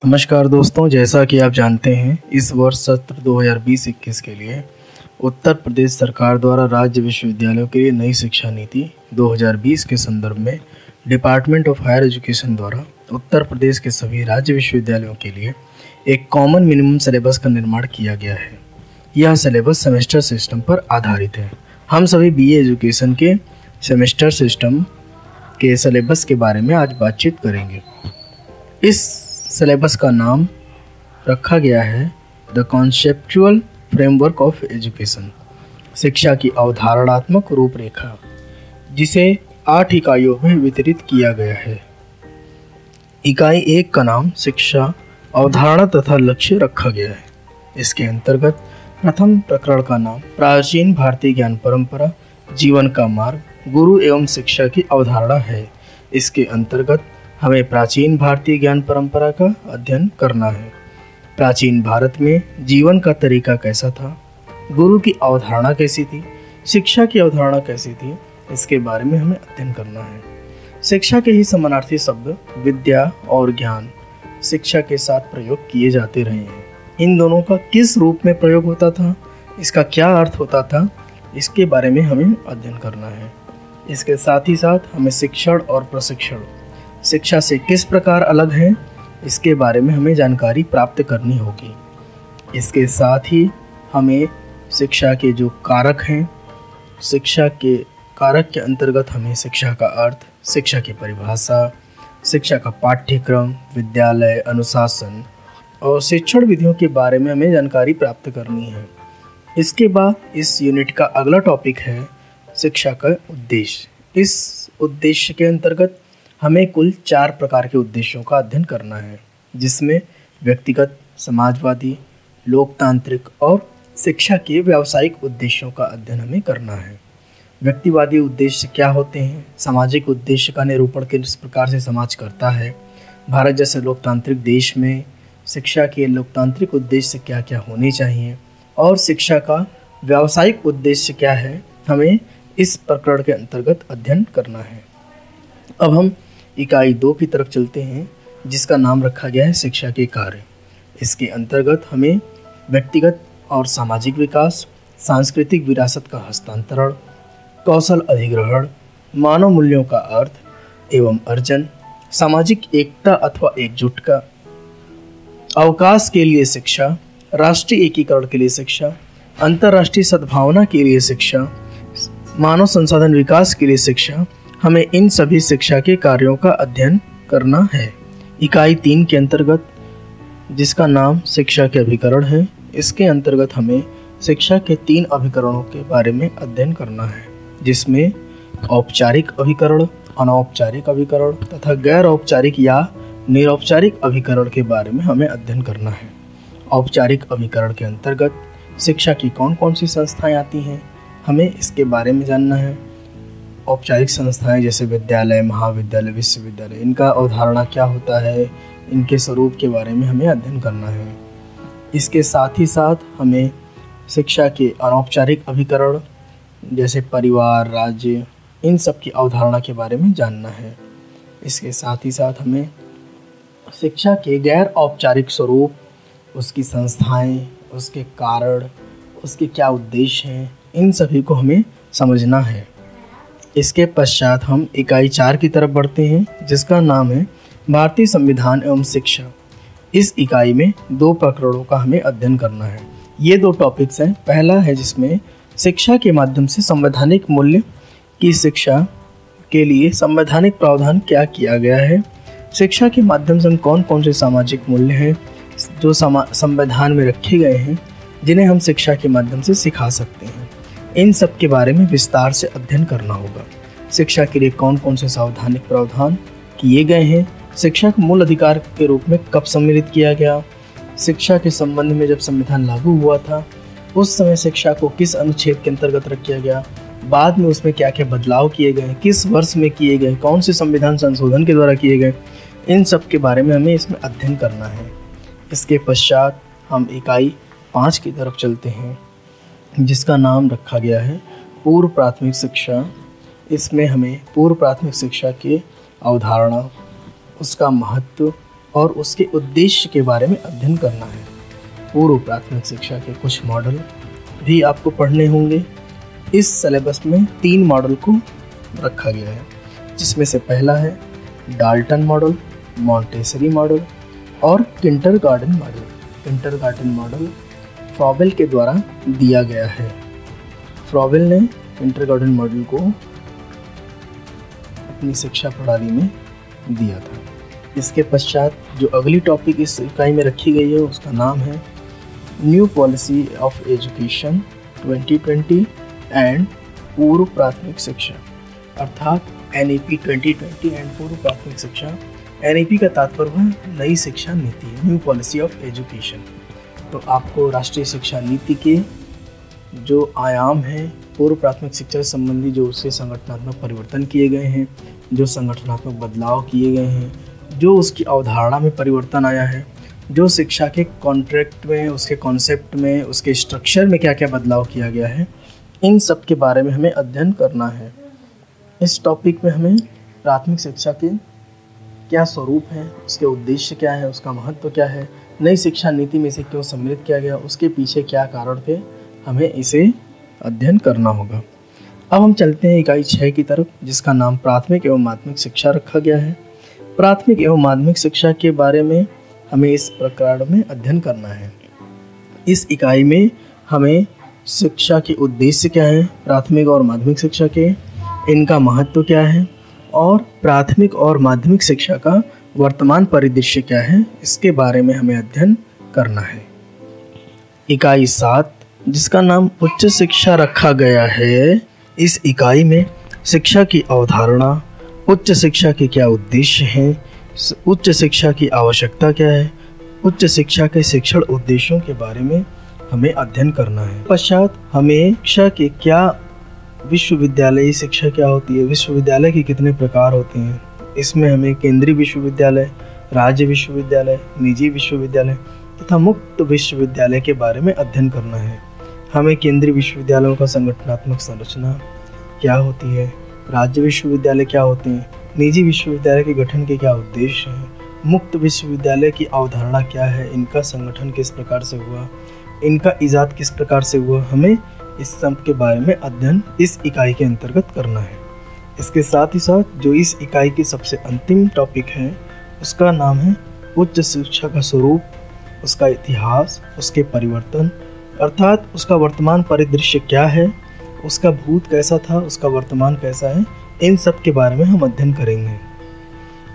नमस्कार दोस्तों, जैसा कि आप जानते हैं इस वर्ष सत्र 2020-21 के लिए उत्तर प्रदेश सरकार द्वारा राज्य विश्वविद्यालयों के लिए नई शिक्षा नीति 2020 के संदर्भ में डिपार्टमेंट ऑफ हायर एजुकेशन द्वारा उत्तर प्रदेश के सभी राज्य विश्वविद्यालयों के लिए एक कॉमन मिनिमम सिलेबस का निर्माण किया गया है। यह सिलेबस सेमेस्टर सिस्टम पर आधारित है। हम सभी बीए एजुकेशन के सेमेस्टर सिस्टम के सिलेबस के बारे में आज बातचीत करेंगे। इस सिलेबस का नाम रखा गया है the conceptual framework of education, शिक्षा की अवधारणात्मक रूपरेखा, जिसे 8 इकाइयों में वितरित किया गया है। इकाई 1 का नाम शिक्षा, अवधारणा तथा लक्ष्य रखा गया है। इसके अंतर्गत प्रथम प्रकरण का नाम प्राचीन भारतीय ज्ञान परंपरा, जीवन का मार्ग, गुरु एवं शिक्षा की अवधारणा है। इसके अंतर्गत हमें प्राचीन भारतीय ज्ञान परंपरा का अध्ययन करना है। प्राचीन भारत में जीवन का तरीका कैसा था, गुरु की अवधारणा कैसी थी, शिक्षा की अवधारणा कैसी थी, इसके बारे में हमें अध्ययन करना है। शिक्षा के ही समानार्थी शब्द विद्या और ज्ञान शिक्षा के साथ प्रयोग किए जाते रहे हैं। इन दोनों का किस रूप में प्रयोग होता था, इसका क्या अर्थ होता था, इसके बारे में हमें अध्ययन करना है। इसके साथ ही साथ हमें शिक्षण और प्रशिक्षण शिक्षा से किस प्रकार अलग है, इसके बारे में हमें जानकारी प्राप्त करनी होगी। इसके साथ ही हमें शिक्षा के जो कारक हैं, शिक्षा के कारक के अंतर्गत हमें शिक्षा का अर्थ, शिक्षा की परिभाषा, शिक्षा का पाठ्यक्रम, विद्यालय अनुशासन और शिक्षण विधियों के बारे में हमें जानकारी प्राप्त करनी है। इसके बाद इस यूनिट का अगला टॉपिक है शिक्षा का उद्देश्य। इस उद्देश्य के अंतर्गत हमें कुल 4 प्रकार के उद्देश्यों का अध्ययन करना है, जिसमें व्यक्तिगत, समाजवादी, लोकतांत्रिक और शिक्षा के व्यावसायिक उद्देश्यों का अध्ययन हमें करना है। व्यक्तिवादी उद्देश्य क्या होते हैं, सामाजिक उद्देश्य का निरूपण किस प्रकार से समाज करता है, भारत जैसे लोकतांत्रिक देश में शिक्षा के लोकतांत्रिक उद्देश्य क्या क्या होने चाहिए और शिक्षा का व्यावसायिक उद्देश्य क्या है, हमें इस प्रकरण के अंतर्गत अध्ययन करना है। अब हम इकाई 2 की तरफ चलते हैं, जिसका नाम रखा गया है शिक्षा के कार्य। इसके अंतर्गत हमें व्यक्तिगत और सामाजिक विकास, सांस्कृतिक विरासत का हस्तांतरण, कौशल अधिग्रहण, मानव मूल्यों का अर्थ एवं अर्जन, सामाजिक एकता अथवा एकजुटता, अवकाश के लिए शिक्षा, राष्ट्रीय एकीकरण के लिए शिक्षा, अंतर्राष्ट्रीय सद्भावना के लिए शिक्षा, मानव संसाधन विकास के लिए शिक्षा, हमें इन सभी शिक्षा के कार्यों का अध्ययन करना है। इकाई 3 के अंतर्गत, जिसका नाम शिक्षा के अभिकरण है, इसके अंतर्गत हमें शिक्षा के 3 अभिकरणों के बारे में अध्ययन करना है, जिसमें औपचारिक अभिकरण, अनौपचारिक अभिकरण तथा गैर औपचारिक या निरौपचारिक अभिकरण के बारे में हमें अध्ययन करना है। औपचारिक अभिकरण के अंतर्गत शिक्षा की कौन कौन सी संस्थाएं आती हैं, हमें इसके बारे में जानना है। औपचारिक संस्थाएं जैसे विद्यालय, महाविद्यालय, विश्वविद्यालय, इनका अवधारणा क्या होता है, इनके स्वरूप के बारे में हमें अध्ययन करना है। इसके साथ ही साथ हमें शिक्षा के अनौपचारिक अभिकरण जैसे परिवार, राज्य, इन सब की अवधारणा के बारे में जानना है। इसके साथ ही साथ हमें शिक्षा के गैर औपचारिक स्वरूप, उसकी संस्थाएं, उसके कारण, उसके क्या उद्देश्य हैं, इन सभी को हमें समझना है। इसके पश्चात हम इकाई 4 की तरफ बढ़ते हैं, जिसका नाम है भारतीय संविधान एवं शिक्षा। इस इकाई में 2 प्रकरणों का हमें अध्ययन करना है। ये 2 टॉपिक्स हैं। पहला है जिसमें शिक्षा के माध्यम से संवैधानिक मूल्य की शिक्षा के लिए संवैधानिक प्रावधान क्या किया गया है, शिक्षा के माध्यम से हम कौन कौन से सामाजिक मूल्य हैं जो संविधान में रखे गए हैं, जिन्हें हम शिक्षा के माध्यम से सिखा सकते हैं, इन सब के बारे में विस्तार से अध्ययन करना होगा। शिक्षा के लिए कौन कौन से संवैधानिक प्रावधान किए गए हैं, शिक्षा को मूल अधिकार के रूप में कब सम्मिलित किया गया, शिक्षा के संबंध में जब संविधान लागू हुआ था उस समय शिक्षा को किस अनुच्छेद के अंतर्गत रखा गया, बाद में उसमें क्या क्या बदलाव किए गए, किस वर्ष में किए गए, कौन से संविधान संशोधन के द्वारा किए गए, इन सब के बारे में हमें इसमें अध्ययन करना है। इसके पश्चात हम इकाई 5 की तरफ चलते हैं, जिसका नाम रखा गया है पूर्व प्राथमिक शिक्षा। इसमें हमें पूर्व प्राथमिक शिक्षा की अवधारणा, उसका महत्व, और उसके उद्देश्य के बारे में अध्ययन करना है। पूर्व प्राथमिक शिक्षा के कुछ मॉडल भी आपको पढ़ने होंगे। इस सिलेबस में 3 मॉडल को रखा गया है, जिसमें से पहला है डाल्टन मॉडल, मॉन्टेसरी मॉडल और kindergarten model. Kindergarten model Froebel के द्वारा दिया गया है। फ्रॉबेल ने किंडरगार्टन मॉडल को अपनी शिक्षा प्रणाली में दिया था। इसके पश्चात जो अगली टॉपिक इस इकाई में रखी गई है उसका नाम है new policy of education 2020 and पूर्व प्राथमिक शिक्षा, अर्थात NEP 2020 एंड पूर्व प्राथमिक शिक्षा। NEP का तात्पर्य है नई शिक्षा नीति, न्यू पॉलिसी ऑफ एजुकेशन। तो आपको राष्ट्रीय शिक्षा नीति के जो आयाम हैं, पूर्व प्राथमिक शिक्षा से संबंधी जो उसके संगठनात्मक परिवर्तन किए गए हैं, जो संगठनात्मक बदलाव किए गए हैं, जो उसकी अवधारणा में परिवर्तन आया है, जो शिक्षा के कॉन्ट्रैक्ट में, उसके कॉन्सेप्ट में, उसके स्ट्रक्चर में क्या क्या बदलाव किया गया है, इन सब के बारे में हमें अध्ययन करना है। इस टॉपिक में हमें प्राथमिक शिक्षा के क्या स्वरूप है, उसके उद्देश्य क्या है, उसका महत्व क्या है, नई शिक्षा नीति में इसे क्यों सम्मिलित किया गया, उसके पीछे क्या कारण थे, हमें इसे अध्ययन करना होगा। अब हम चलते हैं इकाई 6 की तरफ, जिसका नाम प्राथमिक एवं माध्यमिक शिक्षा रखा गया है। प्राथमिक एवं माध्यमिक शिक्षा के बारे में हमें इस प्रकार में अध्ययन करना है। इस इकाई में हमें शिक्षा के उद्देश्य क्या है, प्राथमिक और माध्यमिक शिक्षा के, इनका महत्व क्या है और प्राथमिक और माध्यमिक शिक्षा का वर्तमान परिदृश्य क्या है, इसके बारे में हमें अध्ययन करना है। इकाई 7, जिसका नाम उच्च शिक्षा रखा गया है, इस इकाई में शिक्षा की अवधारणा, उच्च शिक्षा के क्या उद्देश्य हैं, उच्च शिक्षा की आवश्यकता क्या है, उच्च शिक्षा के शिक्षण उद्देश्यों के बारे में हमें अध्ययन करना है। पश्चात हमें शिक्षा के क्या, विश्वविद्यालयी शिक्षा क्या होती है, विश्वविद्यालय के कितने प्रकार होते हैं, इसमें हमें केंद्रीय विश्वविद्यालय, राज्य विश्वविद्यालय, निजी विश्वविद्यालय तथा मुक्त विश्वविद्यालय के बारे में अध्ययन करना है। हमें केंद्रीय विश्वविद्यालयों का संगठनात्मक संरचना क्या होती है, राज्य विश्वविद्यालय क्या होते हैं, निजी विश्वविद्यालय के गठन के क्या उद्देश्य हैं, मुक्त विश्वविद्यालय की अवधारणा क्या है, इनका संगठन किस प्रकार से हुआ, इनका इजाद किस प्रकार से हुआ, हमें इस सब के बारे में अध्ययन इस इकाई के अंतर्गत करना है। इसके साथ ही साथ जो इस इकाई की सबसे अंतिम टॉपिक है उसका नाम है उच्च शिक्षा का स्वरूप, उसका इतिहास, उसके परिवर्तन, अर्थात उसका वर्तमान परिदृश्य क्या है, उसका भूत कैसा था, उसका वर्तमान कैसा है, इन सब के बारे में हम अध्ययन करेंगे।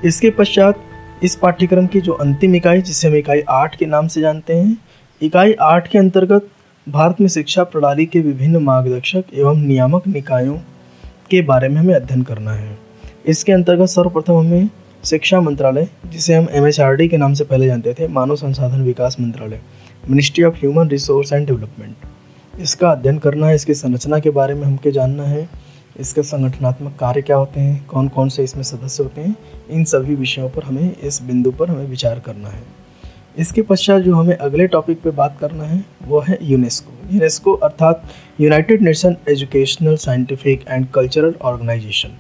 इसके पश्चात इस पाठ्यक्रम की जो अंतिम इकाई, जिसे हम इकाई 8 के नाम से जानते हैं, इकाई 8 के अंतर्गत भारत में शिक्षा प्रणाली के विभिन्न मार्गदर्शक एवं नियामक निकायों के बारे में हमें अध्ययन करना है। इसके अंतर्गत सर्वप्रथम हमें शिक्षा मंत्रालय, जिसे हम MHRD के नाम से पहले जानते थे, मानव संसाधन विकास मंत्रालय, ministry of human resource and development, इसका अध्ययन करना है। इसकी संरचना के बारे में हमको जानना है, इसके संगठनात्मक कार्य क्या होते हैं, कौन कौन से इसमें सदस्य होते हैं, इन सभी विषयों पर हमें, इस बिंदु पर हमें विचार करना है। इसके पश्चात जो हमें अगले टॉपिक पे बात करना है वो है यूनेस्को। यूनेस्को अर्थात United Nation Educational, Scientific and Cultural Organization.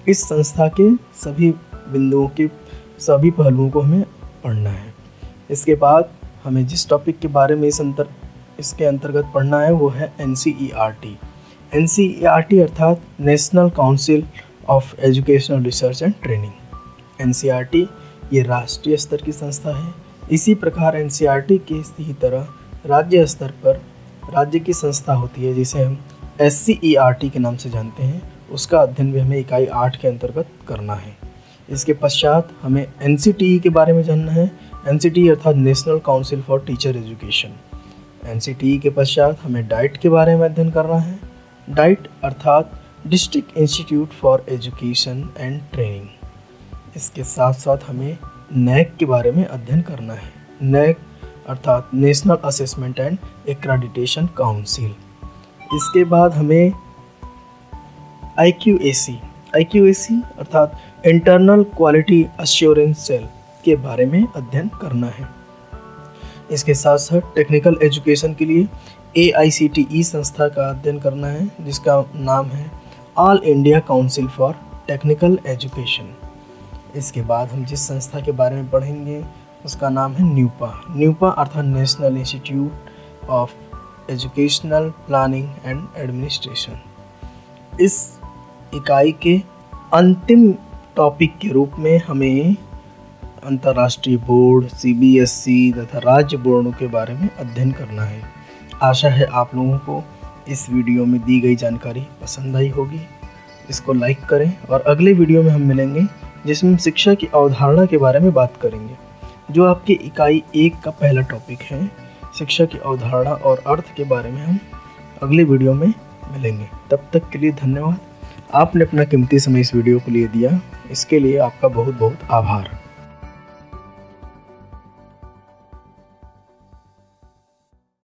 इस संस्था के सभी बिंदुओं के सभी पहलुओं को हमें पढ़ना है। इसके बाद हमें जिस टॉपिक के बारे में इसके अंतर्गत पढ़ना है वो है NCERT। NCERT अर्थात national council of educational research and training. NCERT ये राष्ट्रीय स्तर की संस्था है। इसी प्रकार NCERT की इसी तरह राज्य स्तर पर राज्य की संस्था होती है, जिसे हम SCERT के नाम से जानते हैं। उसका अध्ययन भी हमें इकाई 8 के अंतर्गत करना है। इसके पश्चात हमें NCTE के बारे में जानना है। NCTE अर्थात national council for teacher education. NCTE के पश्चात हमें डाइट के बारे में अध्ययन करना है। डाइट अर्थात district institute for education and training. इसके साथ साथ हमें NAAC के बारे में अध्ययन करना है। NAAC अर्थात national assessment and accreditation council. इसके बाद हमें IQAC अर्थात इंटरनल क्वालिटी अश्योरेंस सेल के बारे में अध्ययन करना है। इसके साथ साथ टेक्निकल एजुकेशन के लिए AICTE संस्था का अध्ययन करना है, जिसका नाम है all India council for technical education. इसके बाद हम जिस संस्था के बारे में पढ़ेंगे उसका नाम है न्यूपा। न्यूपा अर्थात national institute of educational planning and administration. इस इकाई के अंतिम टॉपिक के रूप में हमें अंतर्राष्ट्रीय बोर्ड, सीबीएसई तथा राज्य बोर्डों के बारे में अध्ययन करना है। आशा है आप लोगों को इस वीडियो में दी गई जानकारी पसंद आई होगी। इसको लाइक करें और अगले वीडियो में हम मिलेंगे जिसमें हम शिक्षा की अवधारणा के बारे में बात करेंगे, जो आपकी इकाई 1 का पहला टॉपिक है। शिक्षा की अवधारणा और अर्थ के बारे में हम अगले वीडियो में मिलेंगे। तब तक के लिए धन्यवाद। आपने अपना कीमती समय इस वीडियो के लिए दिया, इसके लिए आपका बहुत बहुत आभार।